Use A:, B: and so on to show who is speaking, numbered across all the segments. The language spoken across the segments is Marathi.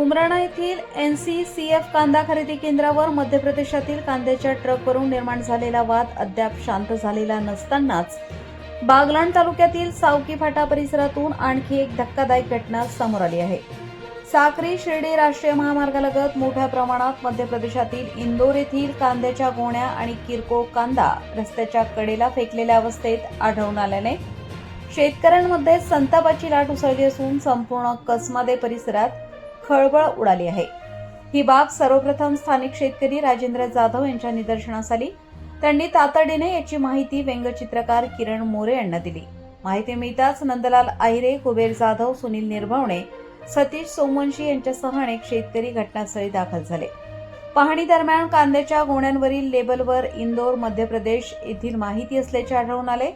A: उमराणा येथील NCCF कांदा खरेदी केंद्रावर मध्य प्रदेशातील कांद्याच्या ट्रकवरून निर्माण झालेला वाद अद्याप शांत झालेला नसतानाच बागलाण तालुक्यातील सावकी फाटा परिसरातून आणखी एक धक्कादायक घटना समोर आली आहे। साक्री शिर्डी राष्ट्रीय महामार्गालगत मोठ्या प्रमाणात मध्य प्रदेशातील इंदोर येथील कांद्याच्या गोण्या आणि किरकोळ कांदा रस्त्याच्या कडेला फेकलेल्या अवस्थेत आढळून आल्याने शेतकऱ्यांमध्ये संतापाची लाट उसळली असून संपूर्ण कसमादे परिसरात खळबळ उडाली आहे। ही बाब सर्वप्रथम स्थानिक शेतकरी राजेंद्र जाधव यांच्या निदर्शनास आली। त्यांनी तातडीने याची माहिती व्यंगचित्रकार किरण मोरे यांना दिली। माहिती मिळताच नंदलाल आहिरे, कुबेर जाधव, सुनील निर्भवणे, सतीश सोमवंशी यांच्यासह अनेक शेतकरी घटनास्थळी दाखल झाले। पाहणी दरम्यान कांद्याच्या गोण्यांवरील लेबलवर इंदोर, मध्य प्रदेश येथील माहिती असल्याचे आढळून आले।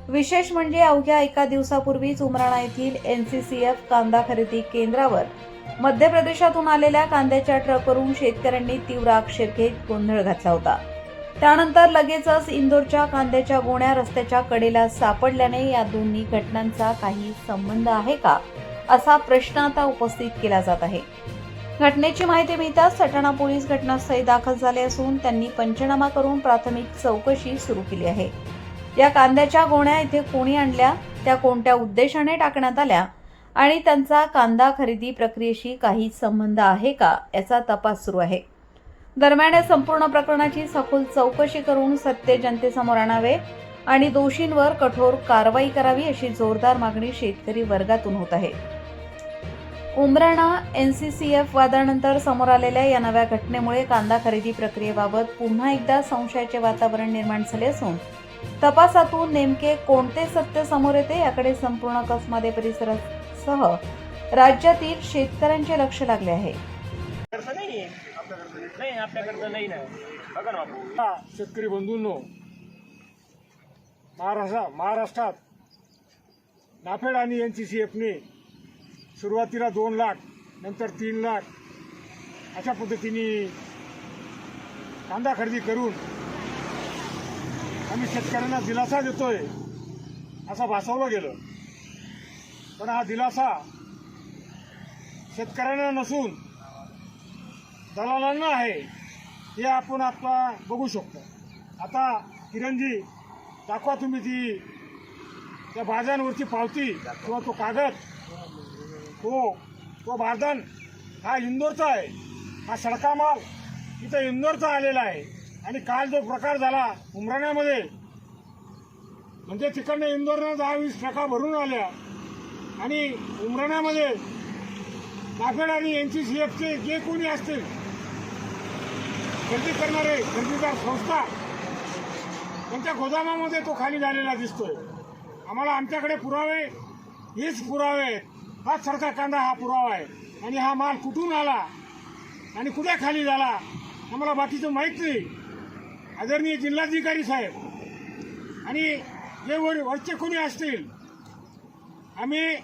A: विशेष म्हणजे अवघ्या एका दिवसापूर्वीच उमराणा येथील NCCF कांदा खरेदी केंद्रावर मध्य प्रदेशातून आलेल्या कांद्याच्या ट्रकवरून शेतकऱ्यांनी तीव्र आक्षेप घेत गोंधळ घातला होता। त्यानंतर लगेचच इंदोरच्या कांद्याच्या गोण्या रस्त्याच्या कडेला सापडल्याने या दोन्ही घटनांचा काही संबंध आहे का, असा प्रश्न आता उपस्थित केला जात आहे। घटनेची माहिती मिळताच सटाणा पोलीस घटनास्थळी दाखल झाले असून त्यांनी पंचनामा करून प्राथमिक चौकशी सुरू केली आहे। या कांद्याच्या गोण्या इथे कोणी आणल्या, त्या कोणत्या उद्देशाने टाकण्यात आल्या आणि त्यांचा कांदा खरेदी प्रक्रियेशी काही संबंध आहे का, याचा तपास सुरू आहे। दरम्यान या संपूर्ण प्रकरणाची सखोल चौकशी करून सत्य जनतेसमोर आणावे आणि दोषींवर कठोर कारवाई करावी, अशी जोरदार मागणी शेतकरी वर्गातून होत आहे। उमराणा NCCF वादानंतर समोर आलेल्या या नव्या घटनेमुळे कांदा खरेदी प्रक्रियेबाबत पुन्हा एकदा संशयाचे वातावरण निर्माण झाले असून तपासातून नेमके कोणते सत्य समोर येते याकडे संपूर्ण कसमादे परिसरासह राज्यातील शेतकऱ्यांचे लक्ष लागले आहे।
B: शेतकरी बंधूंनो, महाराष्ट्रात नाफेड आणि NCCFने सुरुवातीला 2 लाख, नंतर 3 लाख अशा पद्धतीने कांदा खरेदी करून आम्ही शेतकऱ्यांना दिलासा देतोय असं भासवलं गेलं। पण हा दिलासा शेतकऱ्यांना नसून दलालांना आहे, हे आपण आता बघू शकतो। आता किरणजी, दाखवा तुम्ही ती त्या बाजारांवरची पावती किंवा तो कागद, तो बारदान हा इंदोरचा आहे, हा सडका माल इथं इंदोरचा आलेला आहे। आणि काल जो प्रकार झाला उमराण्यामध्ये, म्हणजे तिकडनं इंदोरनं 10-20 ट्रका भरून आल्या आणि उमराण्यामध्ये नाफेड आणि NCCFचे जे कोणी असतील खरेदी करणारे खरेदीदार संस्था, त्यांच्या गोदामामध्ये तो खाली झालेला दिसतोय। आम्हाला आमच्याकडे पुरावे, हेच पुरावे आहेत, हाच सरकार कांदा हा पुरावा आहे। आणि हा माल कुठून आला आणि कुठे खाली झाला आम्हाला बाकीचं माहीत नाही। आदरणीय जिल्हाधिकारी साहेब आणि जे वरचे कोणी असतील, आम्ही